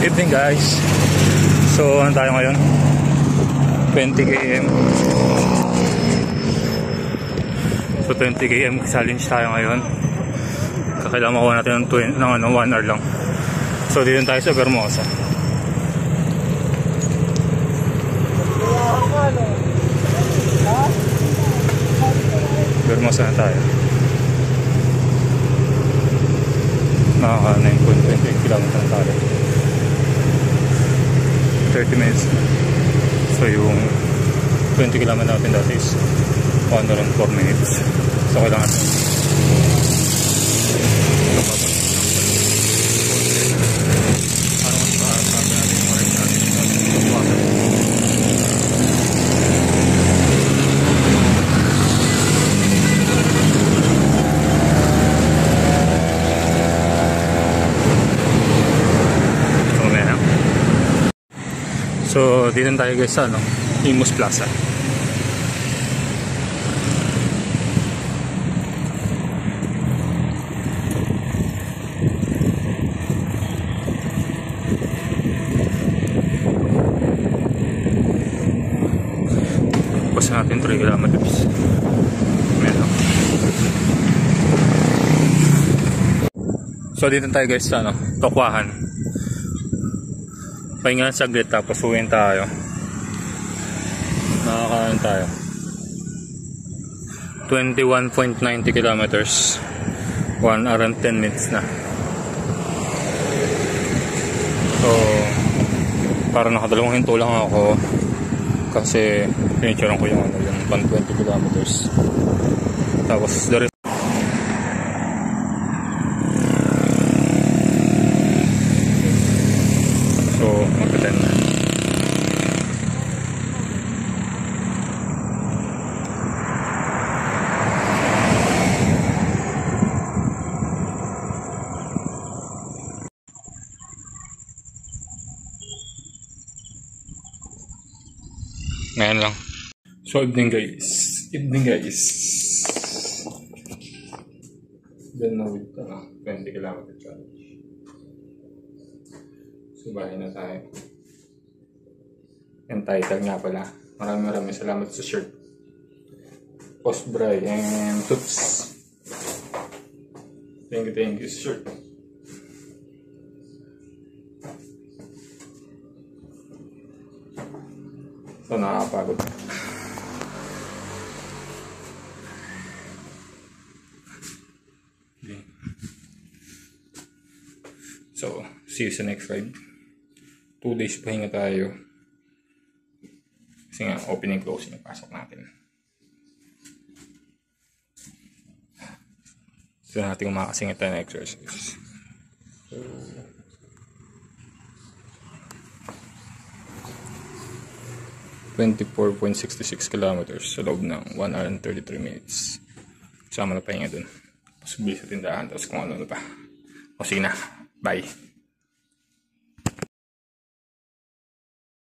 Evening guys. So ano tayo ngayon? 20 km. So 20 km challenge tayo ngayon. Kailangan makuha natin ng 1 hour lang. So dito tayo sa Vermosa. Vermosa na tayo. Nakaka 9.28 km na tayo. 30 minutes. So yung 20 km natin dati is 1 hour and 4 minutes. So kailangan so dito tayo guys sa Imus Plaza. Pasa natin 3 kilometers. So dito tayo guys sa Tokwahan. Pahinga saglit tapos uwiin tayo. Nakakain tayo 21.90 kilometers, 1 hour and 10 minutes na. So parang nakadalawang hinto lang ako kasi pinicturean ko yung 120 kilometers. Tapos the rest. So magka-10 na. Ngayon lang. So evening guys. Then na with 20 km challenge. So bahay na tayo. Entitled nga pala. Maraming salamat sa shirt. Postbray and Toots. Thank you shirt. So nakakapagod. Okay. So see you sa next ride. 2 days pahinga tayo. Kasi nga opening closing yung pasok natin. So natin kumakasingit tayo na exercise. So 24.66 kilometers sa loob ng 1 hour and 33 minutes. Kasama na pahinga dun. Tapos bili sa tindahan. Tapos kung ano pa. O sige na. Bye.